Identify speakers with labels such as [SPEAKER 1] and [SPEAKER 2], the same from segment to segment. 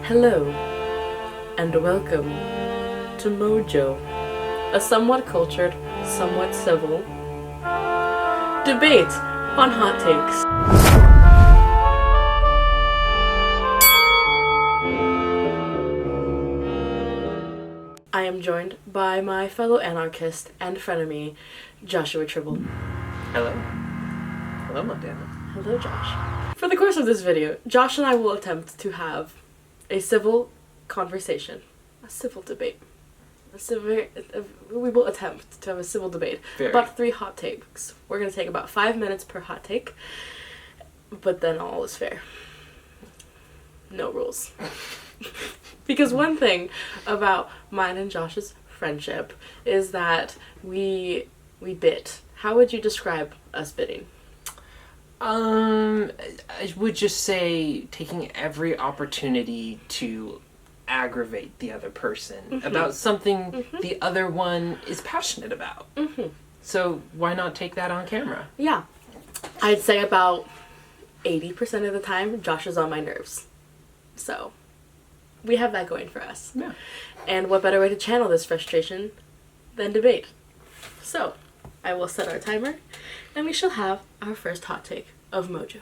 [SPEAKER 1] Hello, and welcome to MoJo, a somewhat cultured, somewhat civil debate on hot takes. I am joined by my fellow anarchist and frenemy, Joshua Tribble.
[SPEAKER 2] Hello. Hello, Montana.
[SPEAKER 1] Hello, Josh. For the course of this video, Josh and I will attempt to have a civil conversation, a civil debate. We will attempt to have a civil debate about 3 hot takes. We're going to take about 5 minutes per hot take, but then all is fair. No rules. Because one thing about mine and Josh's friendship is that we bit. How would you describe us bitting?
[SPEAKER 2] I would just say taking every opportunity to aggravate the other person about something the other one is passionate about. So why not take that on camera?
[SPEAKER 1] Yeah. I'd say about 80% of the time, Josh is on my nerves. So we have that going for us.
[SPEAKER 2] Yeah.
[SPEAKER 1] And what better way to channel this frustration than debate? So I will set our timer, and we shall have our first hot take of MoJo.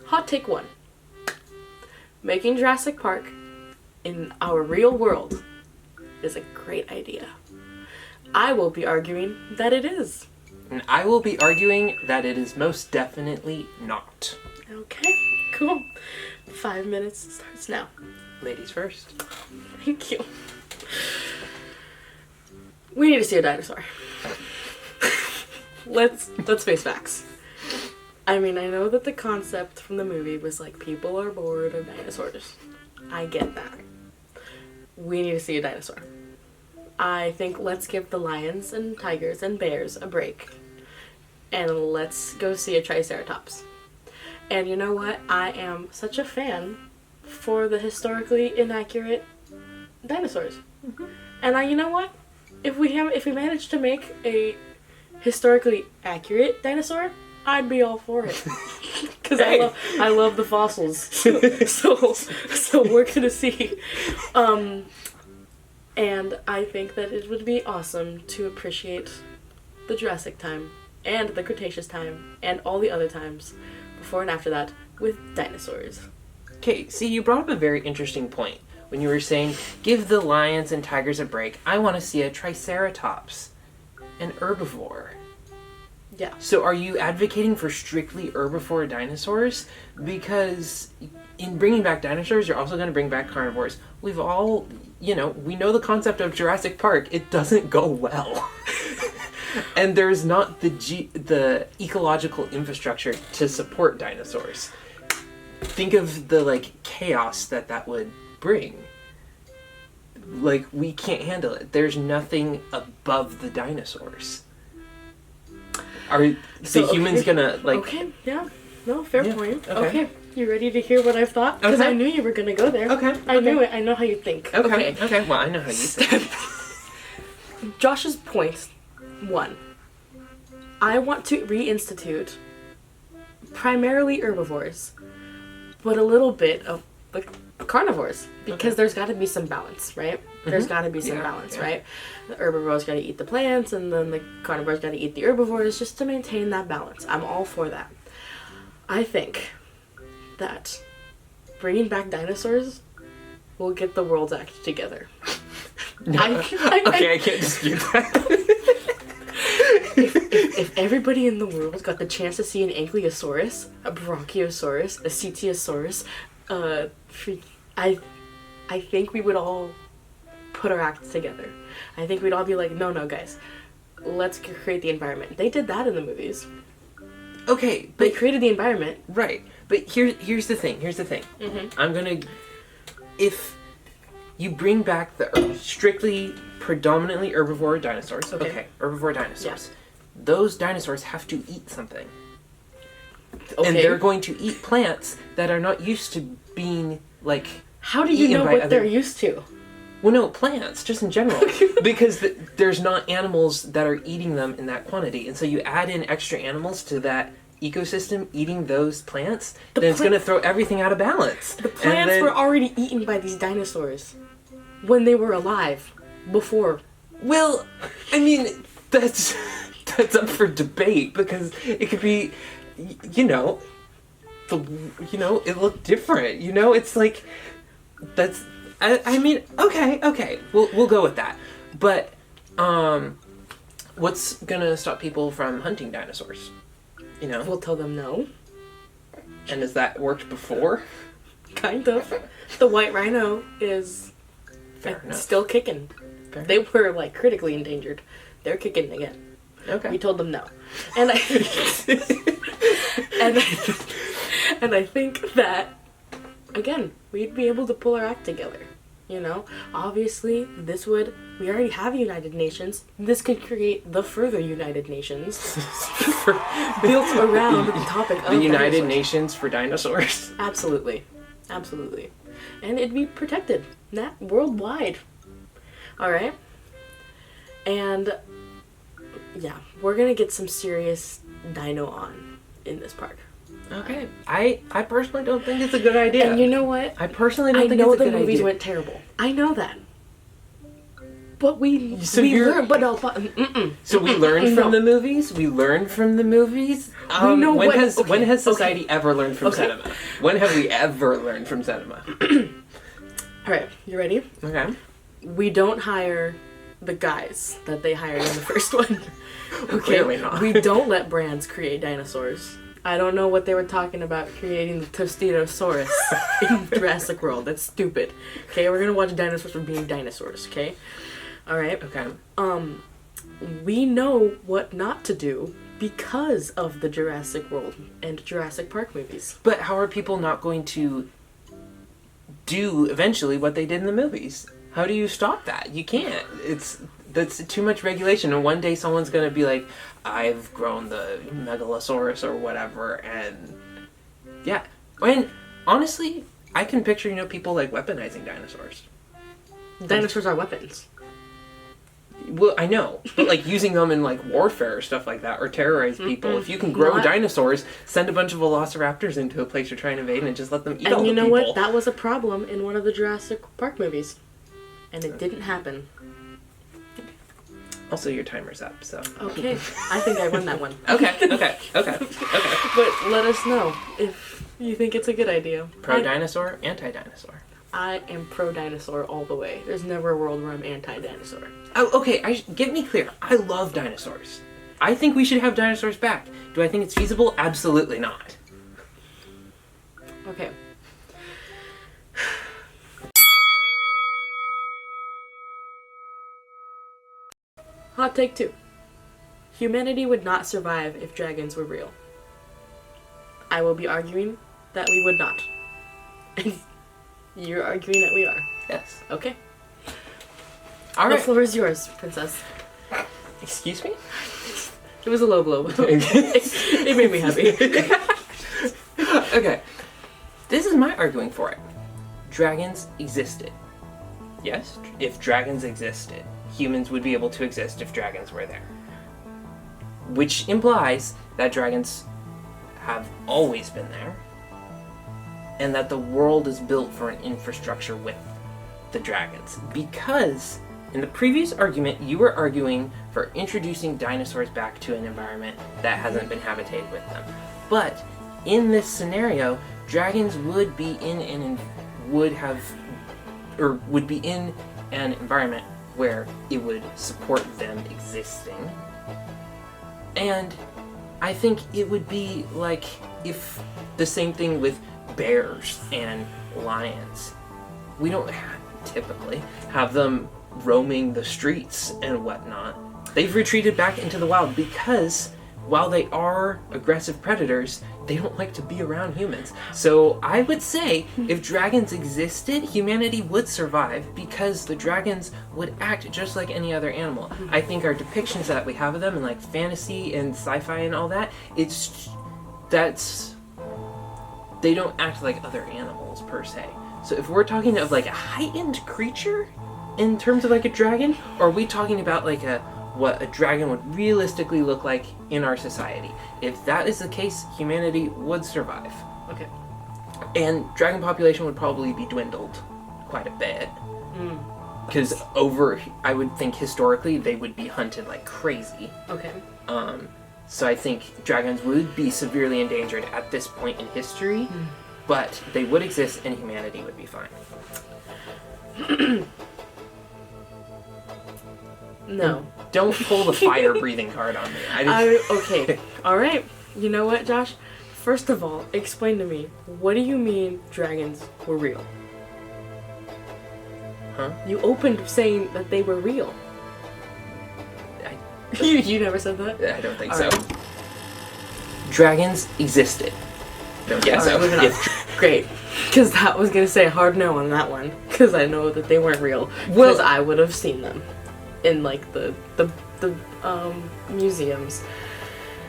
[SPEAKER 1] Hot take 1. Making Jurassic Park in our real world is a great idea. I will be arguing that it is.
[SPEAKER 2] And I will be arguing that it is most definitely not.
[SPEAKER 1] Okay, cool. 5 minutes starts now.
[SPEAKER 2] Ladies first.
[SPEAKER 1] Thank you. We need to see a dinosaur. Let's face facts. I mean, I know that the concept from the movie was like people are bored of dinosaurs. I get that. We need to see a dinosaur. I think let's give the lions and tigers and bears a break. And let's go see a triceratops. And you know what? I am such a fan for the historically inaccurate dinosaurs. And you know what? If we manage to make a historically accurate dinosaur, I'd be all for it. Because I love the fossils. So we're gonna see. And I think that it would be awesome to appreciate the Jurassic time and the Cretaceous time and all the other times before and after that with dinosaurs.
[SPEAKER 2] Okay, see, you brought up a very interesting point when you were saying, give the lions and tigers a break. I want to see a triceratops, an herbivore.
[SPEAKER 1] Yeah.
[SPEAKER 2] So are you advocating for strictly herbivore dinosaurs? Because in bringing back dinosaurs, you're also going to bring back carnivores. We've all, we know the concept of Jurassic Park. It doesn't go well. And there's not the ecological infrastructure to support dinosaurs. Think of the, chaos that would bring. We can't handle it. There's nothing above the dinosaurs. Are the humans gonna
[SPEAKER 1] Okay, yeah. No, fair point.
[SPEAKER 2] Okay.
[SPEAKER 1] You ready to hear what I've thought? Because I knew you were gonna go there.
[SPEAKER 2] Okay.
[SPEAKER 1] I knew it. I know how you think.
[SPEAKER 2] Okay. Well, I know how you think.
[SPEAKER 1] Josh's point 1. I want to reinstitute primarily herbivores, but a little bit of carnivores, because there's got to be some balance, right? There's got to be some balance, right? The herbivores got to eat the plants, and then the carnivores got to eat the herbivores, just to maintain that balance. I'm all for that. I think that bringing back dinosaurs will get the world's act together.
[SPEAKER 2] No. I can't dispute that.
[SPEAKER 1] If everybody in the world got the chance to see an ankylosaurus, a brachiosaurus, a cetiosaurus, I think we would all put our acts together. I think we'd all be like, no, guys, let's create the environment. They did that in the movies.
[SPEAKER 2] Okay, but
[SPEAKER 1] they created the environment.
[SPEAKER 2] Right, but here's the thing. If you bring back the strictly, predominantly herbivore dinosaurs, herbivore dinosaurs, those dinosaurs have to eat something. Okay. And they're going to eat plants that are not used to being,
[SPEAKER 1] How do you know what they're used to?
[SPEAKER 2] Well, no, plants, just in general. Because there's not animals that are eating them in that quantity. And so you add in extra animals to that ecosystem eating those plants, then it's going to throw everything out of balance.
[SPEAKER 1] The plants were already eaten by these dinosaurs when they were alive, before.
[SPEAKER 2] Well, I mean, that's up for debate, because it could be, it looked different. It's like, that's, I mean, okay, we'll go with that. But, what's gonna stop people from hunting dinosaurs?
[SPEAKER 1] We'll tell them no.
[SPEAKER 2] And has that worked before?
[SPEAKER 1] Kind of. The white rhino is
[SPEAKER 2] Fair enough.
[SPEAKER 1] Still kicking. They were like critically endangered. They're kicking again.
[SPEAKER 2] Okay.
[SPEAKER 1] We told them no. And I and I think that again, we'd be able to pull our act together. Obviously we already have United Nations. This could create the further United Nations built around the topic of
[SPEAKER 2] the United
[SPEAKER 1] dinosaurs.
[SPEAKER 2] Nations for dinosaurs.
[SPEAKER 1] Absolutely. And it'd be protected worldwide. All right. And yeah, we're gonna get some serious dino on in this park.
[SPEAKER 2] Okay. I personally don't think it's a good idea.
[SPEAKER 1] And you know what?
[SPEAKER 2] I personally don't think it's a good idea.
[SPEAKER 1] I know the movies went terrible. I know that. But we
[SPEAKER 2] So
[SPEAKER 1] learned.
[SPEAKER 2] So we learned from the movies. We learned from the movies.
[SPEAKER 1] We know
[SPEAKER 2] when
[SPEAKER 1] what-
[SPEAKER 2] has
[SPEAKER 1] okay,
[SPEAKER 2] when has
[SPEAKER 1] okay.
[SPEAKER 2] society ever learned from cinema? When have we ever learned from cinema?
[SPEAKER 1] All right, you ready?
[SPEAKER 2] Okay.
[SPEAKER 1] We don't hire the guys that they hired in the first one. Okay.
[SPEAKER 2] Clearly not.
[SPEAKER 1] We don't let brands create dinosaurs. I don't know what they were talking about creating the Tostinosaurus in Jurassic World. That's stupid. Okay, we're gonna watch dinosaurs for being dinosaurs. Okay. All right.
[SPEAKER 2] Okay.
[SPEAKER 1] We know what not to do because of the Jurassic World and Jurassic Park movies.
[SPEAKER 2] But how are people not going to do eventually what they did in the movies? How do you stop that? You can't. That's too much regulation, and one day someone's gonna be like, I've grown the megalosaurus or whatever, and yeah. And honestly, I can picture, people like weaponizing dinosaurs.
[SPEAKER 1] Dinosaurs are weapons.
[SPEAKER 2] Well, I know, but like using them in like warfare or stuff like that, or terrorize people. If you can grow dinosaurs, send a bunch of velociraptors into a place you're trying to invade and just let them eat all the people.
[SPEAKER 1] And you know what? That was a problem in one of the Jurassic Park movies. And it didn't happen.
[SPEAKER 2] Also, your timer's up, so.
[SPEAKER 1] Okay, I think I won that one.
[SPEAKER 2] Okay.
[SPEAKER 1] But let us know if you think it's a good idea.
[SPEAKER 2] Pro-dinosaur, anti-dinosaur.
[SPEAKER 1] I am pro-dinosaur all the way. There's never a world where I'm anti-dinosaur.
[SPEAKER 2] Oh, okay, get me clear. I love dinosaurs. I think we should have dinosaurs back. Do I think it's feasible? Absolutely not.
[SPEAKER 1] Okay. Hot take 2. Humanity would not survive if dragons were real. I will be arguing that we would not. You're arguing that we are.
[SPEAKER 2] Yes.
[SPEAKER 1] Okay.
[SPEAKER 2] All
[SPEAKER 1] The
[SPEAKER 2] right.
[SPEAKER 1] floor is yours, princess.
[SPEAKER 2] Excuse me?
[SPEAKER 1] It was a low blow. It made me happy.
[SPEAKER 2] Okay. This is my arguing for it. Dragons existed. Yes, if dragons existed, humans would be able to exist if dragons were there. Which implies that dragons have always been there, and that the world is built for an infrastructure with the dragons. Because in the previous argument, you were arguing for introducing dinosaurs back to an environment that hasn't been habitated with them. But in this scenario, dragons would be in an environment where it would support them existing. And I think it would be like if the same thing with bears and lions. We don't typically have them roaming the streets and whatnot. They've retreated back into the wild because while they are aggressive predators, they don't like to be around humans. So I would say if dragons existed, humanity would survive because the dragons would act just like any other animal. I think our depictions that we have of them in like fantasy and sci-fi and all that, they don't act like other animals per se. So if we're talking of like a heightened creature in terms of like a dragon, or are we talking about like a what a dragon would realistically look like in our society. If that is the case, humanity would survive.
[SPEAKER 1] Okay.
[SPEAKER 2] And dragon population would probably be dwindled quite a bit. Because I would think historically, they would be hunted like crazy.
[SPEAKER 1] Okay.
[SPEAKER 2] So I think dragons would be severely endangered at this point in history, but they would exist and humanity would be fine.
[SPEAKER 1] No.
[SPEAKER 2] And don't pull the fire-breathing card on me.
[SPEAKER 1] Okay. Alright. You know what, Josh? First of all, explain to me, what do you mean dragons were real?
[SPEAKER 2] Huh?
[SPEAKER 1] You opened saying that they were real. You never said that?
[SPEAKER 2] I don't think
[SPEAKER 1] All
[SPEAKER 2] so.
[SPEAKER 1] right.
[SPEAKER 2] Dragons existed. Don't guess so.
[SPEAKER 1] Moving on. Great. Because that was going to say a hard no on that one. Because I know that they weren't real. Because I would have seen them in, like, the museums.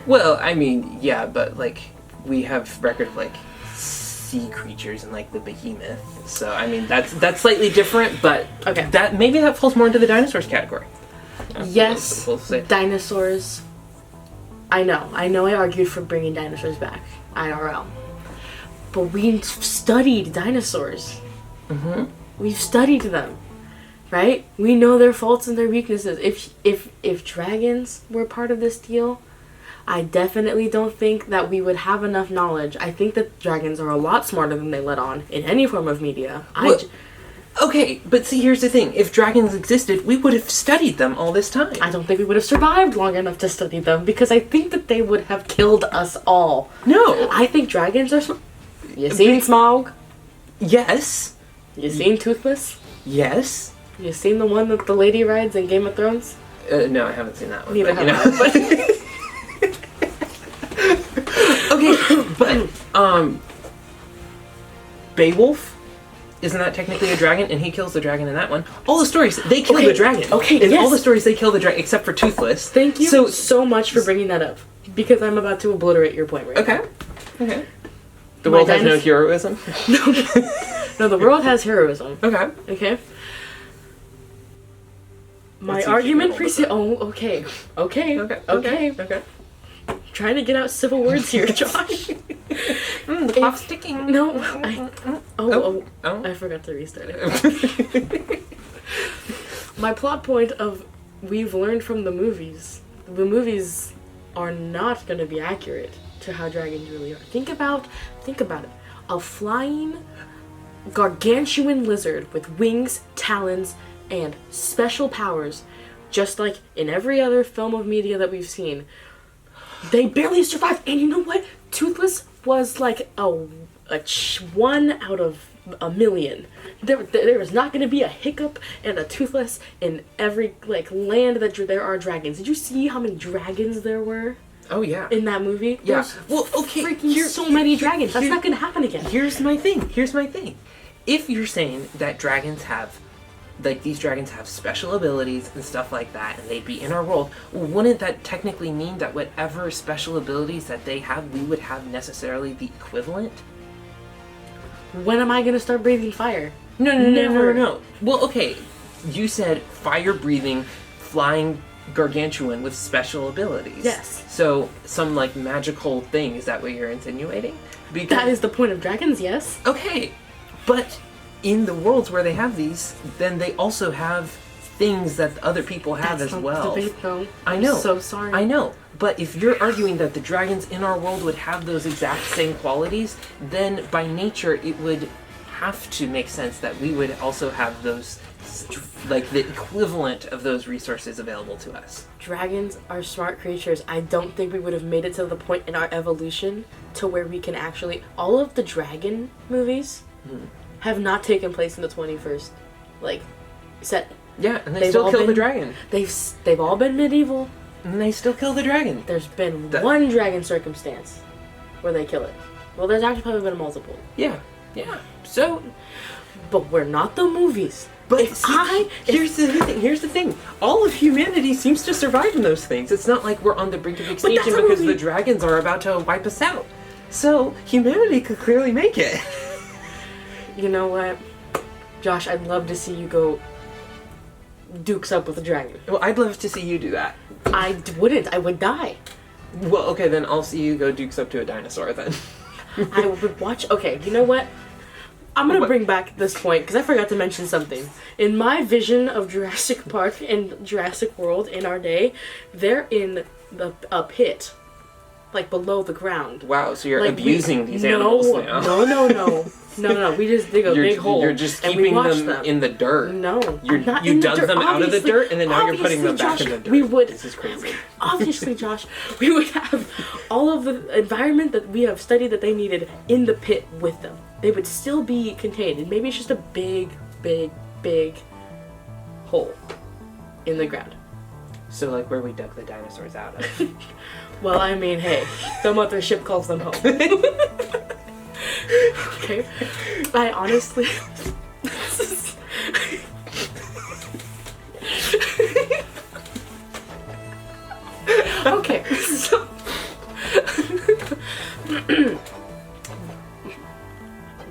[SPEAKER 2] Well, I mean, yeah, but, like, we have record of, like, sea creatures and, like, the behemoth. So, I mean, that's slightly different, but
[SPEAKER 1] Okay.
[SPEAKER 2] maybe that falls more into the dinosaurs category.
[SPEAKER 1] Yes,
[SPEAKER 2] We'll say.
[SPEAKER 1] dinosaurs. I know I argued for bringing dinosaurs back, IRL. But we've studied dinosaurs. We've studied them, right? We know their faults and their weaknesses. If dragons were part of this deal, I definitely don't think that we would have enough knowledge. I think that dragons are a lot smarter than they let on in any form of media.
[SPEAKER 2] Okay, but see, here's the thing. If dragons existed, we would have studied them all this time.
[SPEAKER 1] I don't think we would have survived long enough to study them because I think that they would have killed us all.
[SPEAKER 2] No.
[SPEAKER 1] I think dragons are You seen Smaug?
[SPEAKER 2] Yes.
[SPEAKER 1] You seen Toothless?
[SPEAKER 2] Yes.
[SPEAKER 1] You seen the one that the lady rides in Game of Thrones?
[SPEAKER 2] No, I haven't seen that one.
[SPEAKER 1] Neither
[SPEAKER 2] but,
[SPEAKER 1] have I.
[SPEAKER 2] Okay, but, Beowulf? Isn't that technically a dragon? And he kills the dragon in that one. All the stories, they kill the dragon.
[SPEAKER 1] Okay,
[SPEAKER 2] In
[SPEAKER 1] yes.
[SPEAKER 2] all the stories, they kill the dragon, except for Toothless.
[SPEAKER 1] Thank you so much for bringing that up. Because I'm about to obliterate your point right now.
[SPEAKER 2] Okay. The world has no heroism?
[SPEAKER 1] No, the world has heroism.
[SPEAKER 2] Okay.
[SPEAKER 1] Okay? My
[SPEAKER 2] Let's see if
[SPEAKER 1] argument
[SPEAKER 2] you can hold
[SPEAKER 1] Okay.
[SPEAKER 2] Okay.
[SPEAKER 1] Trying to get out civil words here, Josh.
[SPEAKER 2] The clock's ticking.
[SPEAKER 1] No,
[SPEAKER 2] Oh.
[SPEAKER 1] I forgot to restart it. My plot point of we've learned from the movies are not going to be accurate to how dragons really are. Think about it. A flying gargantuan lizard with wings, talons, and special powers, just like in every other film of media that we've seen. They barely survived, and you know what? Toothless was like a 1 out of a million. There is not going to be a hiccup and a Toothless in every land that there are dragons. Did you see how many dragons there were?
[SPEAKER 2] Oh yeah.
[SPEAKER 1] In that movie?
[SPEAKER 2] Yeah.
[SPEAKER 1] There's
[SPEAKER 2] Well, okay.
[SPEAKER 1] so many dragons. That's not going to happen again.
[SPEAKER 2] Here's my thing. If you're saying that dragons have, these dragons have special abilities and stuff like that, and they'd be in our world, wouldn't that technically mean that whatever special abilities that they have, we would have necessarily the equivalent?
[SPEAKER 1] When am I going to start breathing fire?
[SPEAKER 2] No. Well, okay. You said fire-breathing, flying gargantuan with special abilities.
[SPEAKER 1] Yes.
[SPEAKER 2] So, some, magical thing, is that what you're insinuating? Because,
[SPEAKER 1] That is the point of dragons, yes.
[SPEAKER 2] okay, but in the worlds where they have these, then they also have things that other people have
[SPEAKER 1] That's
[SPEAKER 2] as
[SPEAKER 1] not
[SPEAKER 2] well.
[SPEAKER 1] the debate, though.
[SPEAKER 2] I know.
[SPEAKER 1] I'm so sorry.
[SPEAKER 2] I know. But if you're arguing that the dragons in our world would have those exact same qualities, then by nature it would have to make sense that we would also have those, the equivalent of those resources available to us.
[SPEAKER 1] Dragons are smart creatures. I don't think we would have made it to the point in our evolution to where we can actually... All of the dragon movies have not taken place in the 21st, set.
[SPEAKER 2] Yeah, and they still kill the dragon.
[SPEAKER 1] They've all been medieval.
[SPEAKER 2] And they still kill the dragon.
[SPEAKER 1] There's been one dragon circumstance where they kill it. Well, there's actually probably been multiple.
[SPEAKER 2] Yeah. So...
[SPEAKER 1] But we're not the movies.
[SPEAKER 2] But here's the thing. All of humanity seems to survive in those things. It's not like we're on the brink of extinction because the dragons are about to wipe us out. So, humanity could clearly make it.
[SPEAKER 1] You know what? Josh, I'd love to see you go dukes up with a dragon.
[SPEAKER 2] Well, I'd love to see you do that.
[SPEAKER 1] I wouldn't. I would die.
[SPEAKER 2] Well, okay, then I'll see you go dukes up to a dinosaur then.
[SPEAKER 1] I would watch. Okay, you know what? I'm gonna bring back this point because I forgot to mention something. In my vision of Jurassic Park and Jurassic World in our day, they're in a pit, like below the ground.
[SPEAKER 2] Wow, so you're abusing these animals now.
[SPEAKER 1] No. We just dig a big hole.
[SPEAKER 2] You're just keeping them in the dirt.
[SPEAKER 1] No,
[SPEAKER 2] you dug them out of the dirt, and then now you're putting them back in the dirt. This is crazy.
[SPEAKER 1] Obviously, Josh, we would have all of the environment that we have studied that they needed in the pit with them. They would still be contained, and maybe it's just a big hole in the ground.
[SPEAKER 2] So, like where we dug the dinosaurs out of.
[SPEAKER 1] Well, I mean, hey, some other ship calls them home. Okay? I honestly... Okay, so...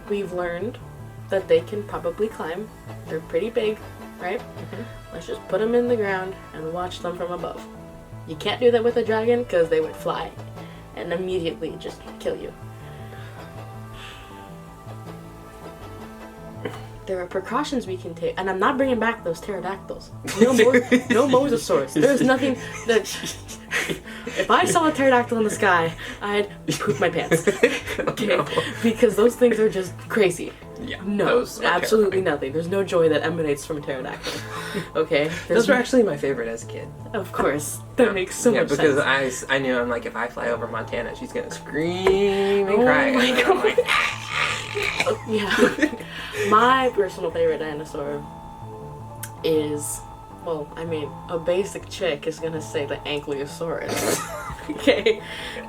[SPEAKER 1] We've learned that they can probably climb. They're pretty big, right? Mm-hmm. Let's just put them in the ground and watch them from above. You can't do that with a dragon because they would fly and immediately just kill you. There are precautions we can take, and I'm not bringing back those pterodactyls. No mosasaurs. There's nothing that... If I saw a pterodactyl in the sky, I'd poop my pants. Okay? No. Because those things are just crazy.
[SPEAKER 2] Yeah.
[SPEAKER 1] No, absolutely nothing. There's no joy that emanates from a pterodactyl. Okay?
[SPEAKER 2] Those were actually my favorite as a kid.
[SPEAKER 1] Of course. That makes so much sense.
[SPEAKER 2] Yeah, because I knew, I'm like, if I fly over Montana, she's gonna scream and cry.
[SPEAKER 1] My God.
[SPEAKER 2] I'm like,
[SPEAKER 1] yeah. My personal favorite dinosaur is, well, I mean, a basic chick is gonna say the Ankylosaurus. Okay?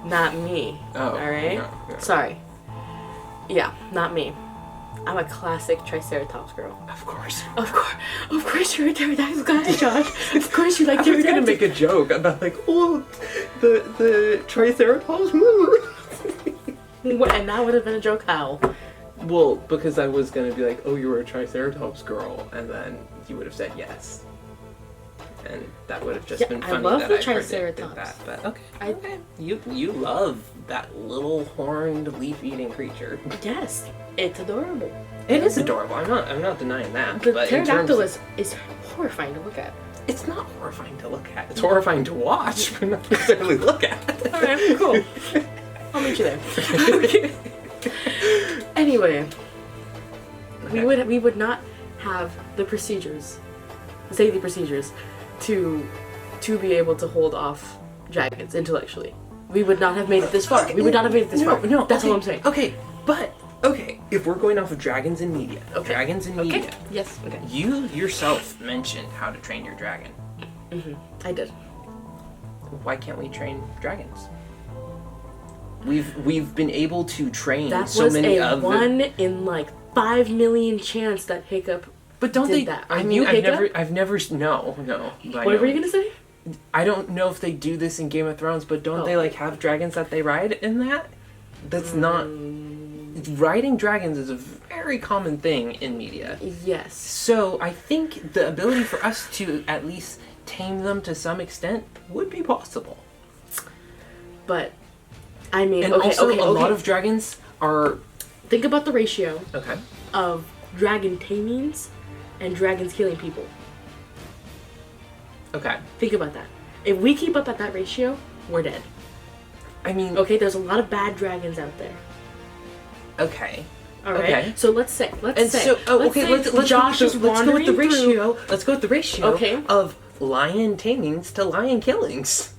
[SPEAKER 1] Not me.
[SPEAKER 2] Oh.
[SPEAKER 1] Alright?
[SPEAKER 2] No.
[SPEAKER 1] Sorry. Yeah, not me. I'm a classic Triceratops girl.
[SPEAKER 2] Of course.
[SPEAKER 1] Of course you're a pterodactyl guy, Josh. Of course you like
[SPEAKER 2] pterodactyl. I was
[SPEAKER 1] pterodactyl.
[SPEAKER 2] gonna make a joke about like, oh, the Triceratops.
[SPEAKER 1] And that would have been a joke. How?
[SPEAKER 2] Well, because I was gonna be like, oh, you were a Triceratops girl, and then you would have said yes. And that would have just been funny.
[SPEAKER 1] I love
[SPEAKER 2] that
[SPEAKER 1] the
[SPEAKER 2] I
[SPEAKER 1] Triceratops.
[SPEAKER 2] that, but okay. You love that little horned leaf-eating creature.
[SPEAKER 1] Yes, it's adorable.
[SPEAKER 2] It is adorable. I'm not denying that.
[SPEAKER 1] The
[SPEAKER 2] but
[SPEAKER 1] pterodactyl is horrifying to look at.
[SPEAKER 2] It's not horrifying to look at. It's horrifying to watch, but not necessarily look at.
[SPEAKER 1] All right, cool. I'll meet you there. Okay. Anyway, okay. we would not have the safety procedures, to be able to hold off dragons intellectually. We would not have made it this far. We would not have made it this far. No, that's all I'm saying.
[SPEAKER 2] Okay, but if we're going off of dragons in media,
[SPEAKER 1] Yes. Okay.
[SPEAKER 2] You yourself mentioned how to train your dragon.
[SPEAKER 1] Mm-hmm. I did.
[SPEAKER 2] Why can't we train dragons? We've been able to train so many of them. That was a 1 in like 5 million chance that Hiccup. But don't did they? That. I mean, I've never. No.
[SPEAKER 1] What were you gonna say?
[SPEAKER 2] I don't know if they do this in Game of Thrones, but don't they like have dragons that they ride in that? That's not. Riding dragons is a very common thing in media.
[SPEAKER 1] Yes.
[SPEAKER 2] So I think the ability for us to at least tame them to some extent would be possible.
[SPEAKER 1] But, I mean,
[SPEAKER 2] and also a lot of dragons are.
[SPEAKER 1] Think about the ratio.
[SPEAKER 2] Okay.
[SPEAKER 1] Of dragon tamings and dragons killing people.
[SPEAKER 2] Okay.
[SPEAKER 1] Think about that. If we keep up at that ratio, we're dead.
[SPEAKER 2] I mean...
[SPEAKER 1] Okay, there's a lot of bad dragons out there.
[SPEAKER 2] Okay.
[SPEAKER 1] Alright,
[SPEAKER 2] okay.
[SPEAKER 1] So let's say
[SPEAKER 2] Josh is wandering through... Let's go with the ratio
[SPEAKER 1] okay.
[SPEAKER 2] of lion tamings to lion killings.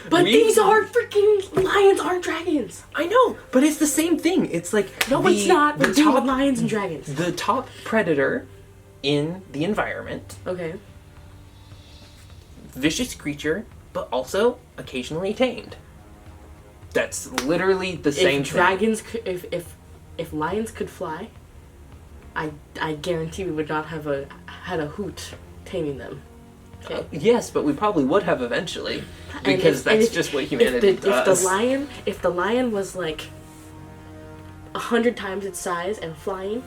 [SPEAKER 1] But these are freaking lions aren't dragons.
[SPEAKER 2] I know, but it's the same thing. It's like
[SPEAKER 1] it's not. We're dealing with lions and dragons.
[SPEAKER 2] The top predator in the environment.
[SPEAKER 1] Okay.
[SPEAKER 2] Vicious creature, but also occasionally tamed. That's literally the same thing.
[SPEAKER 1] If lions could fly, I guarantee we would not have had a hoot taming them. Okay.
[SPEAKER 2] Yes, but we probably would have eventually, because that's just what humanity does.
[SPEAKER 1] If the lion was like 100 times its size and flying.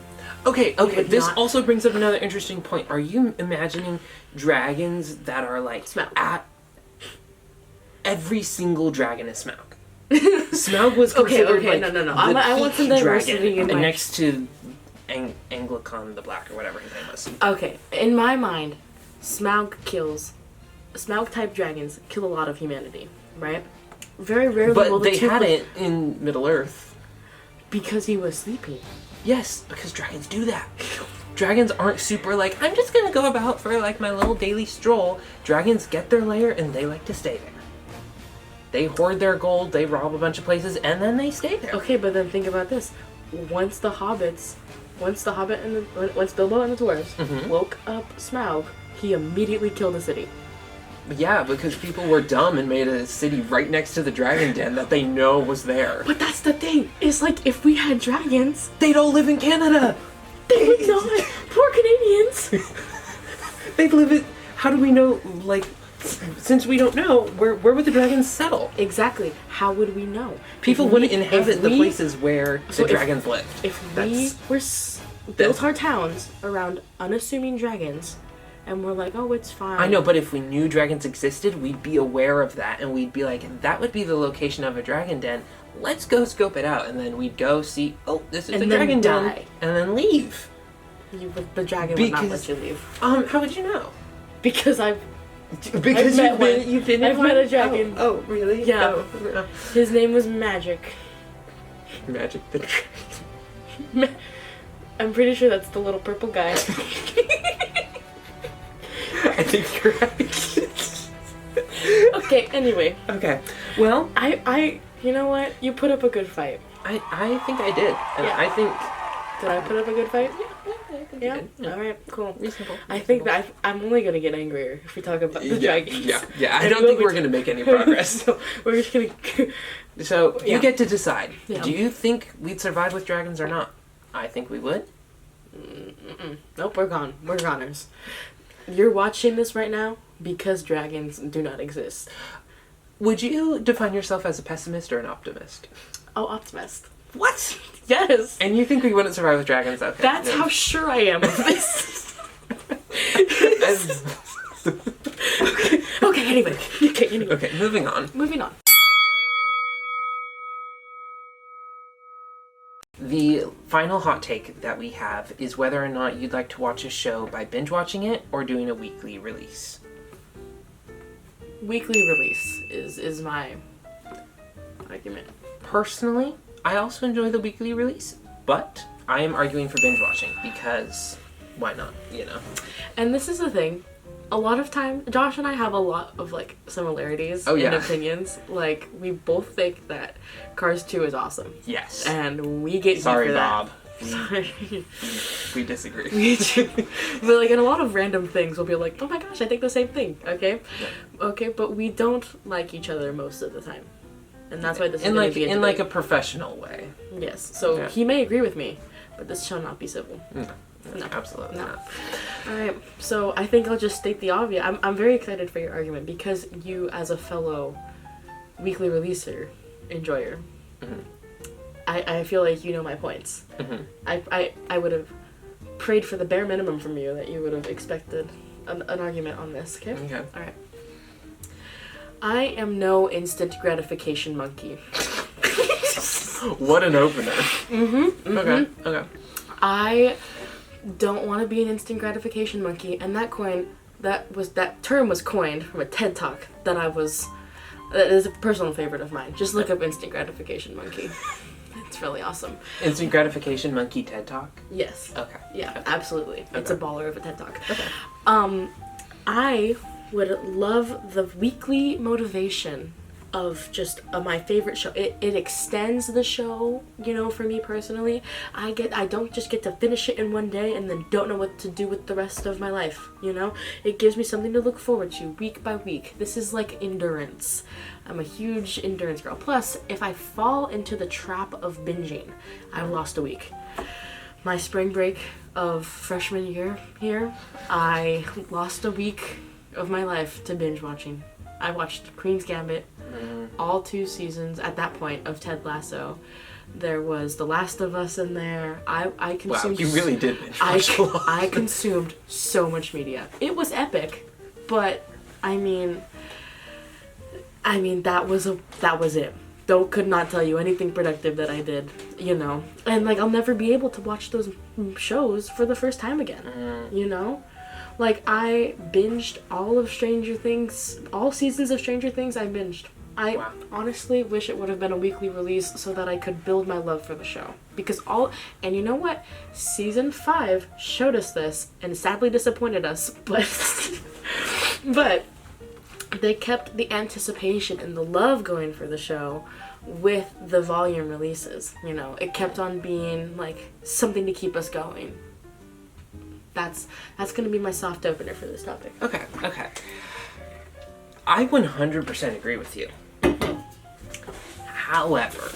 [SPEAKER 2] Okay,
[SPEAKER 1] would
[SPEAKER 2] this
[SPEAKER 1] not-
[SPEAKER 2] also brings up another interesting point. Are you imagining dragons that are like
[SPEAKER 1] Smaug.
[SPEAKER 2] at every single dragon is Smaug? Smaug was considered
[SPEAKER 1] okay,
[SPEAKER 2] like
[SPEAKER 1] no.
[SPEAKER 2] the
[SPEAKER 1] I want some
[SPEAKER 2] peak
[SPEAKER 1] diversity
[SPEAKER 2] dragon,
[SPEAKER 1] in my...
[SPEAKER 2] next to Anglican the Black or whatever his name was.
[SPEAKER 1] Okay, in my mind, Smaug type dragons kill a lot of humanity, right? Very rarely will
[SPEAKER 2] But
[SPEAKER 1] the
[SPEAKER 2] they
[SPEAKER 1] two
[SPEAKER 2] had it in Middle Earth.
[SPEAKER 1] because he was sleeping.
[SPEAKER 2] Yes, because dragons do that. Dragons aren't super like, I'm just gonna go about for like my little daily stroll. Dragons get their lair and they like to stay there. They hoard their gold, they rob a bunch of places, and then they stay there.
[SPEAKER 1] Okay, but then think about this. Once Bilbo and the dwarves woke up Smaug, he immediately killed the city.
[SPEAKER 2] Yeah, because people were dumb and made a city right next to the dragon den that they know was there.
[SPEAKER 1] But that's the thing. It's like if we had dragons,
[SPEAKER 2] They'd all live in Canada!
[SPEAKER 1] they would not. Poor Canadians.
[SPEAKER 2] They'd live it. How do we know, like, since we don't know, where would the dragons settle?
[SPEAKER 1] Exactly. How would we know?
[SPEAKER 2] People
[SPEAKER 1] If
[SPEAKER 2] wouldn't
[SPEAKER 1] we-
[SPEAKER 2] inhabit
[SPEAKER 1] if
[SPEAKER 2] the
[SPEAKER 1] we-
[SPEAKER 2] places where
[SPEAKER 1] So
[SPEAKER 2] the dragons lived.
[SPEAKER 1] If
[SPEAKER 2] That's-
[SPEAKER 1] we built our towns around unassuming dragons, and we're like, oh, it's fine.
[SPEAKER 2] I know, but if we knew dragons existed, we'd be aware of that, and we'd be like, that would be the location of a dragon den. Let's go scope it out, and then we'd go see, oh, this is
[SPEAKER 1] And
[SPEAKER 2] a
[SPEAKER 1] then
[SPEAKER 2] dragon den,
[SPEAKER 1] die.
[SPEAKER 2] and then leave.
[SPEAKER 1] The dragon would not
[SPEAKER 2] Because-
[SPEAKER 1] let you leave.
[SPEAKER 2] How would you know?
[SPEAKER 1] Because I've
[SPEAKER 2] Because
[SPEAKER 1] met one.
[SPEAKER 2] you've been in
[SPEAKER 1] I've
[SPEAKER 2] one?
[SPEAKER 1] met a dragon.
[SPEAKER 2] Oh, really?
[SPEAKER 1] Yeah.
[SPEAKER 2] Oh, no.
[SPEAKER 1] his name was Magic.
[SPEAKER 2] Magic the dragon.
[SPEAKER 1] I'm pretty sure that's the little purple guy.
[SPEAKER 2] I think you're right.
[SPEAKER 1] Okay, anyway.
[SPEAKER 2] Okay. Well,
[SPEAKER 1] You know what? You put up a good fight.
[SPEAKER 2] I think I did. And
[SPEAKER 1] Yeah.
[SPEAKER 2] I think...
[SPEAKER 1] Did I put up a good fight?
[SPEAKER 2] I think
[SPEAKER 1] Yeah?
[SPEAKER 2] you did.
[SPEAKER 1] Alright, cool.
[SPEAKER 2] Reasonable.
[SPEAKER 1] I think that I'm only gonna get angrier if we talk about the dragons.
[SPEAKER 2] Yeah. I
[SPEAKER 1] And
[SPEAKER 2] don't
[SPEAKER 1] we'll
[SPEAKER 2] think
[SPEAKER 1] be
[SPEAKER 2] we're going to make any progress.
[SPEAKER 1] So, we're just gonna...
[SPEAKER 2] So,
[SPEAKER 1] Yeah.
[SPEAKER 2] you get to decide.
[SPEAKER 1] Yeah.
[SPEAKER 2] Do you think we'd survive with dragons or not? I think we would.
[SPEAKER 1] Nope, we're gone. We're goners. You're watching this right now because dragons do not exist.
[SPEAKER 2] Would you define yourself as a pessimist or an optimist?
[SPEAKER 1] Oh, optimist.
[SPEAKER 2] What?
[SPEAKER 1] Yes!
[SPEAKER 2] And you think we wouldn't survive with dragons? Okay.
[SPEAKER 1] That's
[SPEAKER 2] no.
[SPEAKER 1] how sure I am of this. Okay, anyway.
[SPEAKER 2] Okay, moving on.
[SPEAKER 1] Moving on.
[SPEAKER 2] The final hot take that we have is whether or not you'd like to watch a show by binge watching it or doing a weekly release.
[SPEAKER 1] Weekly release is my argument.
[SPEAKER 2] Personally, I also enjoy the weekly release, but I am arguing for binge watching because why not, you know?
[SPEAKER 1] And this is the thing. A lot of time, Josh and I have a lot of like similarities
[SPEAKER 2] Oh,
[SPEAKER 1] in
[SPEAKER 2] yeah.
[SPEAKER 1] opinions. Like we both think that Cars 2 is awesome,
[SPEAKER 2] Yes.
[SPEAKER 1] and we get
[SPEAKER 2] Sorry,
[SPEAKER 1] heat for that.
[SPEAKER 2] Bob.
[SPEAKER 1] Sorry.
[SPEAKER 2] We disagree.
[SPEAKER 1] But like in a lot of random things, we'll be like, "Oh my gosh, I think the same thing." Okay, okay, but we don't like each other most of the time, and that's why this is
[SPEAKER 2] in
[SPEAKER 1] gonna
[SPEAKER 2] like
[SPEAKER 1] be a
[SPEAKER 2] in like a
[SPEAKER 1] debate.
[SPEAKER 2] professional way.
[SPEAKER 1] Yes. So
[SPEAKER 2] Yeah.
[SPEAKER 1] he may agree with me, but this shall not be civil.
[SPEAKER 2] No,
[SPEAKER 1] No.
[SPEAKER 2] absolutely
[SPEAKER 1] No.
[SPEAKER 2] not.
[SPEAKER 1] All right. So I think I'll just state the obvious. I'm very excited for your argument because you, as a fellow weekly releaser enjoyer,
[SPEAKER 2] Mhm.
[SPEAKER 1] I feel like you know my points.
[SPEAKER 2] Mhm.
[SPEAKER 1] I would have prayed for the bare minimum from you that you would have expected an argument on this. Okay.
[SPEAKER 2] Okay.
[SPEAKER 1] All right. I am no instant gratification monkey.
[SPEAKER 2] What an opener.
[SPEAKER 1] Mm-hmm.
[SPEAKER 2] Okay. Okay.
[SPEAKER 1] I don't want to be an instant gratification monkey, and that term was coined from a TED Talk that is a personal favorite of mine. Just look up instant gratification monkey. It's really awesome.
[SPEAKER 2] Instant gratification monkey TED Talk.
[SPEAKER 1] Yes.
[SPEAKER 2] Okay.
[SPEAKER 1] Yeah, absolutely. It's a
[SPEAKER 2] Okay.
[SPEAKER 1] baller of a TED Talk.
[SPEAKER 2] Okay.
[SPEAKER 1] I would love the weekly motivation of just my favorite show. It extends the show, you know, for me personally. I don't just get to finish it in one day and then don't know what to do with the rest of my life, you know? It gives me something to look forward to week by week. This is like endurance. I'm a huge endurance girl. Plus, if I fall into the trap of binging, I've lost a week. My spring break of freshman year here, I lost a week of my life to binge watching. I watched Queen's Gambit, all 2 seasons at that point of Ted Lasso. There was The Last of Us in there. I consumed.
[SPEAKER 2] Wow, you really did binge watch a lot.
[SPEAKER 1] I consumed so much media. It was epic, but I mean that was it. Could not tell you anything productive that I did, you know. And like I'll never be able to watch those shows for the first time again, you know. Like I binged all of Stranger Things, all seasons of Stranger Things. I binged. I honestly wish it would have been a weekly release so that I could build my love for the show. And you know what? Season 5 showed us this and sadly disappointed us, but they kept the anticipation and the love going for the show with the volume releases, you know. It kept on being like something to keep us going. That's going to be my soft opener for this topic.
[SPEAKER 2] Okay. I 100% agree with you. However,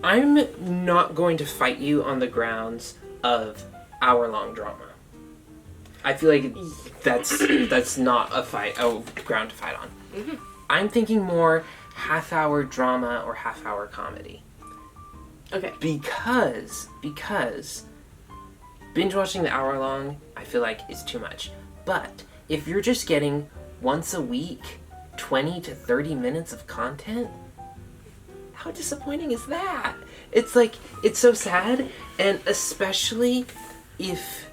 [SPEAKER 2] I'm not going to fight you on the grounds of hour-long drama. I feel like that's not a ground to fight on. I'm thinking more half-hour drama or half-hour comedy.
[SPEAKER 1] Okay.
[SPEAKER 2] Because binge watching the hour long, I feel like is too much. But if you're just getting once a week 20 to 30 minutes of content, how disappointing is that? It's like, it's so sad, and especially if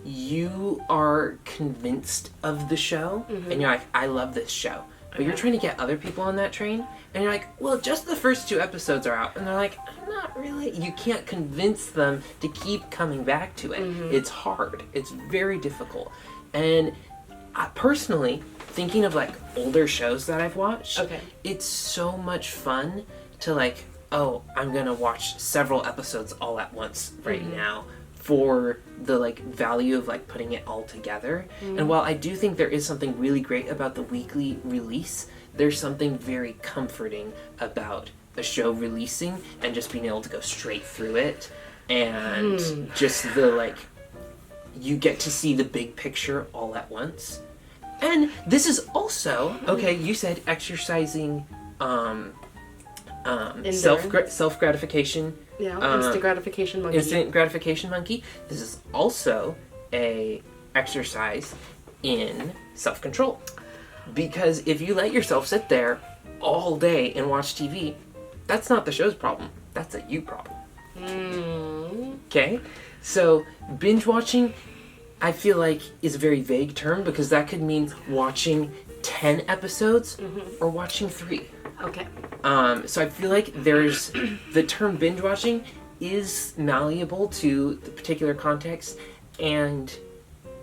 [SPEAKER 2] you are convinced of the show and you're like, I love this show. But you're trying to get other people on that train, and you're like, well, just the first 2 episodes are out. And they're like, I'm not really. You can't convince them to keep coming back to it. It's hard. It's very difficult. And personally, thinking of like older shows that I've watched, it's so much fun to like, oh, I'm going to watch several episodes all at once right now for the like value of like putting it all together. And while I do think there is something really great about the weekly release, there's something very comforting about a show releasing and just being able to go straight through it, and just the like, you get to see the big picture all at once. And this is also, okay, you said exercising self-gratification.
[SPEAKER 1] Yeah, instant gratification monkey.
[SPEAKER 2] Instant gratification monkey. This is also a exercise in self-control. Because if you let yourself sit there all day and watch TV, that's not the show's problem. That's a you problem. Okay? So, binge watching, I feel like, is a very vague term, because that could mean watching 10 episodes or watching 3.
[SPEAKER 1] Okay.
[SPEAKER 2] So I feel like there's the term binge watching is malleable to the particular context, and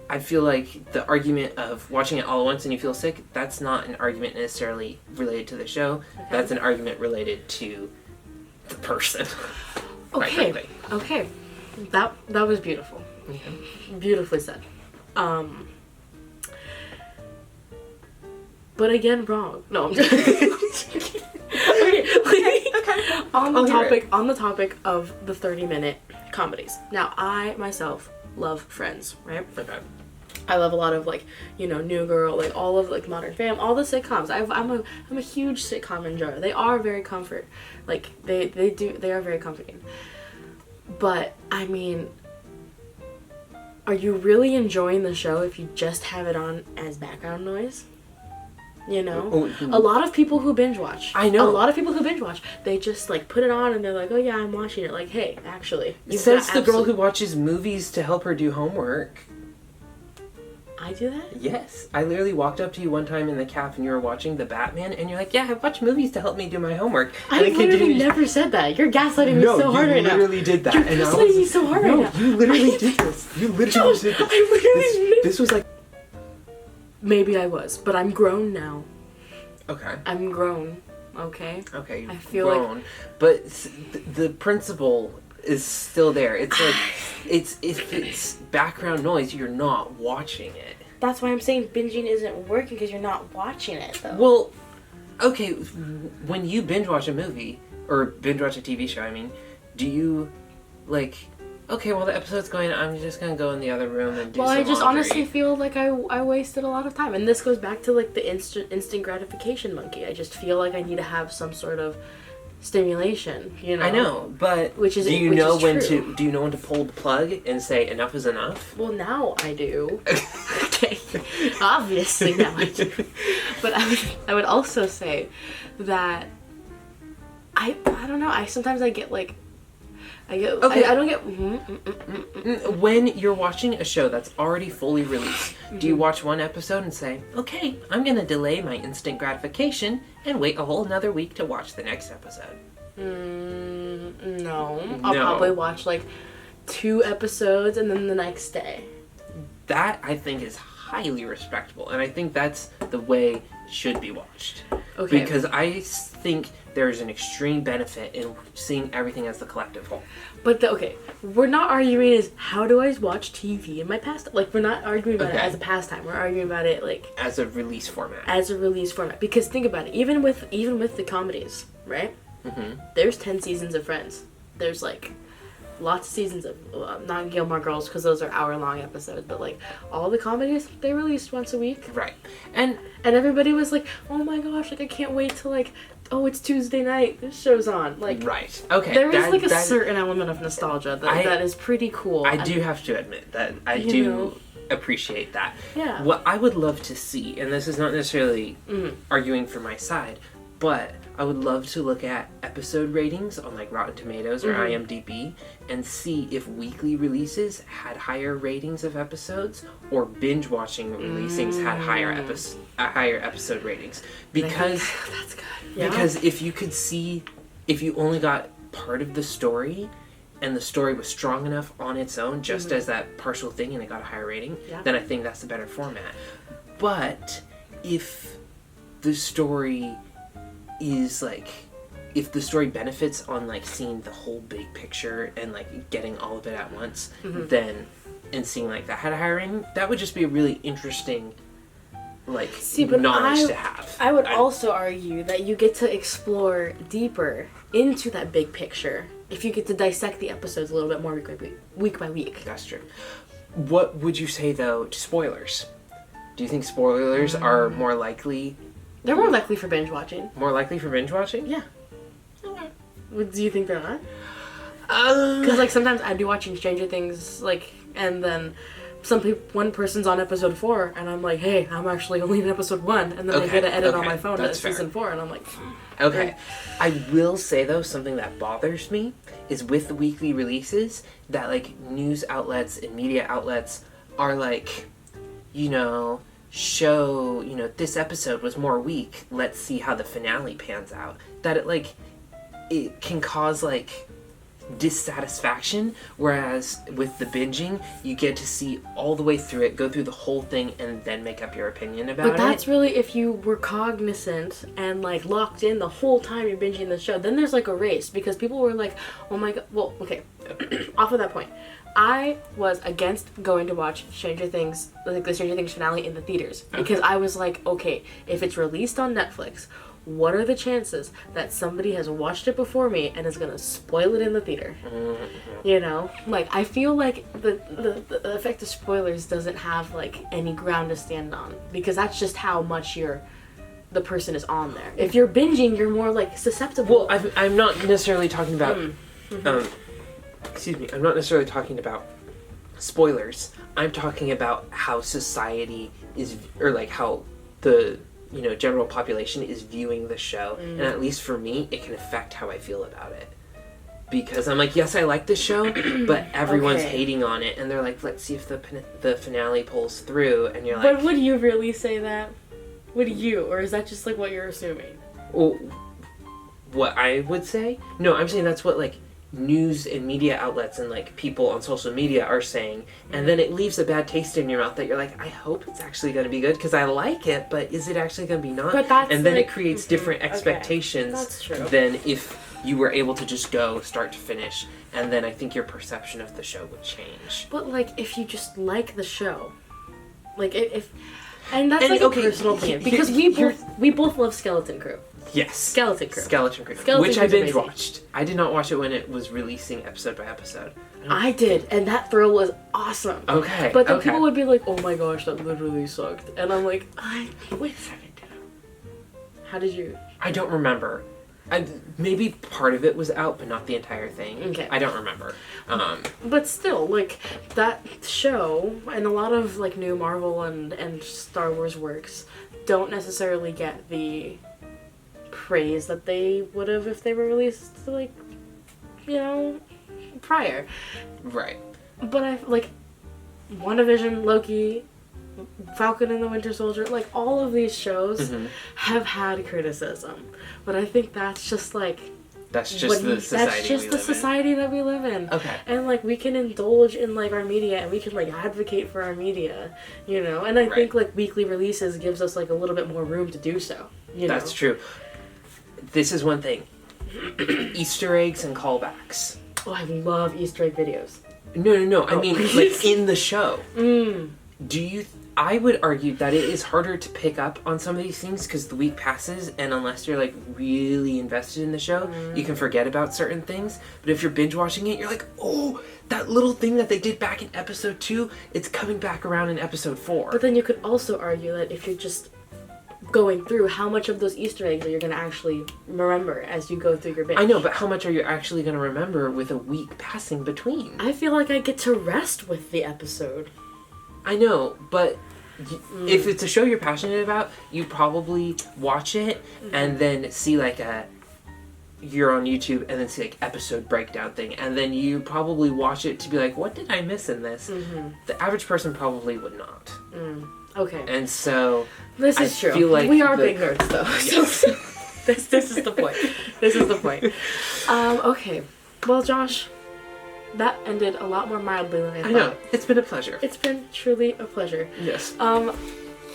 [SPEAKER 2] I feel like the argument of watching it all at once and you feel sick, that's not an argument necessarily related to the show. Okay. That's an argument related to the person.
[SPEAKER 1] Okay. Okay. That was beautiful. Beautifully said. But again, wrong. No, I'm just on the topic of the 30-minute comedies. Now, I myself love Friends, right?
[SPEAKER 2] Okay.
[SPEAKER 1] I love a lot of like, you know, New Girl, like all of like Modern Family, all the sitcoms. I'm a huge sitcom enjoyer. They are very they are very comforting. But I mean, are you really enjoying the show if you just have it on as background noise? You know, a lot of people who binge watch.
[SPEAKER 2] I know.
[SPEAKER 1] A lot of people who binge watch, they just like put it on and they're like, oh yeah, I'm watching it. Like, hey, actually,
[SPEAKER 2] says the girl who watches movies to help her do homework.
[SPEAKER 1] I do that?
[SPEAKER 2] Yes. I literally walked up to you one time in the caf and you were watching The Batman, and you're like, yeah, I watch movies to help me do my homework.
[SPEAKER 1] I literally never said that. You're gaslighting me so hard right now.
[SPEAKER 2] No, you literally did that.
[SPEAKER 1] You're gaslighting me so hard right now.
[SPEAKER 2] No, you literally did this. You literally did this.
[SPEAKER 1] I literally
[SPEAKER 2] this was like...
[SPEAKER 1] Maybe I was, but I'm grown now.
[SPEAKER 2] Okay.
[SPEAKER 1] I'm grown, okay?
[SPEAKER 2] Okay,
[SPEAKER 1] I feel
[SPEAKER 2] grown.
[SPEAKER 1] like...
[SPEAKER 2] But the principle is still there. It's like, if it's background noise, you're not watching it.
[SPEAKER 1] That's why I'm saying binging isn't working, because you're not watching it, though.
[SPEAKER 2] Well, okay, when you binge watch a movie, or binge watch a TV show, I mean, do you, like, okay, well, the episode's going, I'm just gonna go in the other room and do
[SPEAKER 1] Well,
[SPEAKER 2] some
[SPEAKER 1] I just
[SPEAKER 2] laundry.
[SPEAKER 1] honestly feel like I wasted a lot of time. And this goes back to, like, the instant gratification monkey. I just feel like I need to have some sort of stimulation, you know?
[SPEAKER 2] I know, but
[SPEAKER 1] Which is
[SPEAKER 2] do you
[SPEAKER 1] which
[SPEAKER 2] know
[SPEAKER 1] is
[SPEAKER 2] when
[SPEAKER 1] true.
[SPEAKER 2] do you know when to pull the plug and say enough is enough?
[SPEAKER 1] Well, now I do. Okay. Obviously now I do. But I would also say that I don't know. Sometimes I get like
[SPEAKER 2] Okay.
[SPEAKER 1] I don't get
[SPEAKER 2] When you're watching a show that's already fully released, do you watch one episode and say, okay, I'm gonna delay my instant gratification and wait a whole another week to watch the next episode?
[SPEAKER 1] no. I'll
[SPEAKER 2] No.
[SPEAKER 1] probably watch like 2 episodes and then the next day.
[SPEAKER 2] That, I think, is highly respectable, and I think that's the way it should be watched.
[SPEAKER 1] Okay.
[SPEAKER 2] Because I think there's an extreme benefit in seeing everything as the collective whole.
[SPEAKER 1] But okay, we're not arguing is how do I watch TV in my past. Like, we're not arguing about it
[SPEAKER 2] Okay.
[SPEAKER 1] as a pastime. We're arguing about it like
[SPEAKER 2] As a release format.
[SPEAKER 1] as a release format. Because think about it, even with the comedies, right?
[SPEAKER 2] Mm-hmm.
[SPEAKER 1] There's 10 seasons of Friends. There's like lots of seasons of not Gilmore Girls because those are hour-long episodes, but like all the comedies they released once a week,
[SPEAKER 2] Right. And
[SPEAKER 1] everybody was like, "Oh my gosh! Like I can't wait to like, oh it's Tuesday night, this show's on." Like
[SPEAKER 2] right. Okay.
[SPEAKER 1] there is
[SPEAKER 2] that-
[SPEAKER 1] like a
[SPEAKER 2] that-
[SPEAKER 1] certain element of nostalgia that is pretty cool.
[SPEAKER 2] I do have to admit that I
[SPEAKER 1] You
[SPEAKER 2] do
[SPEAKER 1] know.
[SPEAKER 2] appreciate that.
[SPEAKER 1] Yeah.
[SPEAKER 2] What I would love to see, and this is not necessarily
[SPEAKER 1] Mhm.
[SPEAKER 2] arguing for my side, but I would love to look at episode ratings on like Rotten Tomatoes or
[SPEAKER 1] Mhm.
[SPEAKER 2] IMDb and see if weekly releases had higher ratings of episodes or binge watching releasings had higher episode ratings.
[SPEAKER 1] And I
[SPEAKER 2] Because
[SPEAKER 1] think that's good. Yeah.
[SPEAKER 2] because if you only got part of the story and the story was strong enough on its own just as that partial thing and it got a higher rating,
[SPEAKER 1] Yeah.
[SPEAKER 2] then I think that's the better format. But if the story is like, if the story benefits on like seeing the whole big picture and like getting all of it at once, then and seeing like that had a higher rating, that would just be a really interesting like
[SPEAKER 1] but
[SPEAKER 2] knowledge to have.
[SPEAKER 1] I would also argue that you get to explore deeper into that big picture if you get to dissect the episodes a little bit more week by week.
[SPEAKER 2] That's true. What would you say though to spoilers? Do you think spoilers are more likely
[SPEAKER 1] They're more likely for binge watching.
[SPEAKER 2] for binge watching?
[SPEAKER 1] Yeah. Do you think they're not?
[SPEAKER 2] Um,
[SPEAKER 1] Because like sometimes I'd be watching Stranger Things, like, and then one person's on episode 4, and I'm like, hey, I'm actually only in episode 1, and then I
[SPEAKER 2] Okay,
[SPEAKER 1] get to edit on
[SPEAKER 2] okay,
[SPEAKER 1] my phone to
[SPEAKER 2] that's fair.
[SPEAKER 1] season 4, and I'm like,
[SPEAKER 2] Okay. I will say though, something that bothers me is with the weekly releases that like news outlets and media outlets are like, show, this episode was more weak. Let's see how the finale pans out. That it can cause like dissatisfaction, whereas with the binging you get to see all the way through it, go through the whole thing, and then make up your opinion about
[SPEAKER 1] but that's
[SPEAKER 2] it.
[SPEAKER 1] really if you were cognizant and like locked in the whole time you're binging the show. Then there's like a race because people were like, oh my god. Well, okay, off of that point, I was against going to watch Stranger Things, like the Stranger Things finale in the theaters, because I was like, okay, if it's released on Netflix, what are the chances that somebody has watched it before me and is gonna spoil it in the theater? Like I feel like the effect of spoilers doesn't have like any ground to stand on, because that's just how much the person is on there. If you're binging, you're more like susceptible.
[SPEAKER 2] Well, I'm not necessarily talking about excuse me, I'm not necessarily talking about spoilers. I'm talking about how society is, or like how the general population is viewing the show, and at least for me, it can affect how I feel about it. Because I'm like, yes, I like this show, but everyone's
[SPEAKER 1] Okay.
[SPEAKER 2] hating on it, and they're like, let's see if the finale pulls through, and you're like,
[SPEAKER 1] But would you really say that? Would you, or is that just like what you're assuming?
[SPEAKER 2] well, what I would say? No, I'm saying that's what like news and media outlets and like people on social media are saying, and then it leaves a bad taste in your mouth that you're like, I hope it's actually going to be good because I like it, but is it actually going to be not?
[SPEAKER 1] But that's
[SPEAKER 2] and then
[SPEAKER 1] like-
[SPEAKER 2] it creates different
[SPEAKER 1] okay.
[SPEAKER 2] expectations
[SPEAKER 1] That's true.
[SPEAKER 2] than if you were able to just go start to finish, and then I think your perception of the show would change.
[SPEAKER 1] But like, if you just like the show, like if, and that's
[SPEAKER 2] And,
[SPEAKER 1] like
[SPEAKER 2] okay,
[SPEAKER 1] a personal opinion,
[SPEAKER 2] here-
[SPEAKER 1] because
[SPEAKER 2] here-
[SPEAKER 1] we both love Skeleton Crew.
[SPEAKER 2] Yes.
[SPEAKER 1] Skeleton Crew.
[SPEAKER 2] Skeleton Crew.
[SPEAKER 1] Skeleton
[SPEAKER 2] Which I
[SPEAKER 1] Crew's
[SPEAKER 2] binge
[SPEAKER 1] amazing.
[SPEAKER 2] watched. I did not watch it when it was releasing episode by episode.
[SPEAKER 1] I did, and that thrill was awesome.
[SPEAKER 2] Okay.
[SPEAKER 1] But then
[SPEAKER 2] okay.
[SPEAKER 1] people would be like, "Oh my gosh, that literally sucked," and I'm like, wait a second. How did you?
[SPEAKER 2] I don't remember. Maybe part of it was out, but not the entire thing.
[SPEAKER 1] Okay.
[SPEAKER 2] I don't remember.
[SPEAKER 1] But still, like, that show and a lot of like new Marvel and Star Wars works don't necessarily get the praise that they would have if they were released like, you know, prior.
[SPEAKER 2] Right.
[SPEAKER 1] But I like WandaVision, Loki, Falcon and the Winter Soldier, like all of these shows have had criticism. But I think that's just like
[SPEAKER 2] That's just the
[SPEAKER 1] society that we live in.
[SPEAKER 2] Okay.
[SPEAKER 1] And like we can indulge in like our media and we can like advocate for our media, you know. And I think like weekly releases gives us like a little bit more room to do so. You know?
[SPEAKER 2] That's true. This is one thing. Easter eggs and callbacks.
[SPEAKER 1] Oh, I love Easter egg videos.
[SPEAKER 2] No. I mean, like in the show.
[SPEAKER 1] Do
[SPEAKER 2] you? I would argue that it is harder to pick up on some of these things because the week passes, and unless you're like really invested in the show, you can forget about certain things. But if you're binge watching it, you're like, oh, that little thing that they did back in episode 2, it's coming back around in episode 4.
[SPEAKER 1] But then you could also argue that if you're just going through, how much of those Easter eggs are you going to actually remember as you go through your binge?
[SPEAKER 2] I know, but how much are you actually going to remember with a week passing between?
[SPEAKER 1] I feel like I get to rest with the episode.
[SPEAKER 2] I know, but if it's a show you're passionate about, you probably watch it and then see like you're on YouTube and then see like episode breakdown thing, and then you probably watch it to be like, what did I miss in this? The average person probably would not.
[SPEAKER 1] Okay.
[SPEAKER 2] And so
[SPEAKER 1] this is true.
[SPEAKER 2] Feel like
[SPEAKER 1] we are big nerds though.
[SPEAKER 2] Yes.
[SPEAKER 1] So this is the point. This is the point. Okay. Well, Josh, that ended a lot more mildly than I thought.
[SPEAKER 2] I know. It's been a pleasure.
[SPEAKER 1] It's been truly a pleasure.
[SPEAKER 2] Yes.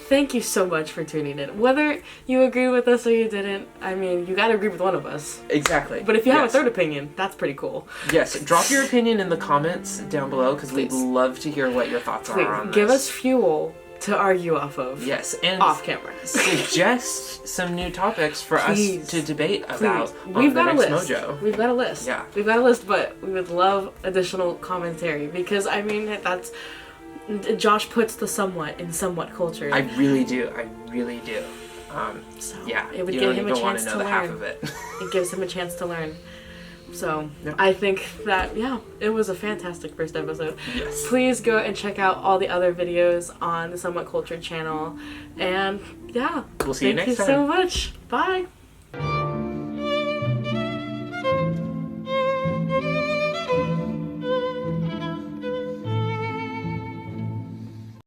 [SPEAKER 1] Thank you so much for tuning in. Whether you agree with us or you didn't, I mean, you gotta agree with one of us.
[SPEAKER 2] Exactly.
[SPEAKER 1] But if you have a third opinion, that's pretty cool.
[SPEAKER 2] Yes. Drop your opinion in the comments down below because we'd love to hear what your thoughts are on this.
[SPEAKER 1] Give us fuel to argue off of.
[SPEAKER 2] Yes, and
[SPEAKER 1] off camera.
[SPEAKER 2] Suggest some new topics for us to debate about
[SPEAKER 1] We've
[SPEAKER 2] on
[SPEAKER 1] got
[SPEAKER 2] the
[SPEAKER 1] a
[SPEAKER 2] next
[SPEAKER 1] list.
[SPEAKER 2] MoJo.
[SPEAKER 1] We've got a list.
[SPEAKER 2] Yeah.
[SPEAKER 1] We've got a list, but we would love additional commentary because I mean that's Josh puts the somewhat in somewhat culture.
[SPEAKER 2] I really do.
[SPEAKER 1] So
[SPEAKER 2] yeah.
[SPEAKER 1] it would
[SPEAKER 2] you
[SPEAKER 1] give
[SPEAKER 2] don't
[SPEAKER 1] him a
[SPEAKER 2] even want
[SPEAKER 1] chance
[SPEAKER 2] to
[SPEAKER 1] to
[SPEAKER 2] know the half
[SPEAKER 1] learn.
[SPEAKER 2] of it.
[SPEAKER 1] It gives him a chance to learn. So
[SPEAKER 2] Yep.
[SPEAKER 1] I think that it was a fantastic first episode.
[SPEAKER 2] Yes.
[SPEAKER 1] Please go and check out all the other videos on the Somewhat Cultured channel. And yeah,
[SPEAKER 2] We'll see you next time.
[SPEAKER 1] Thank you so much. Bye.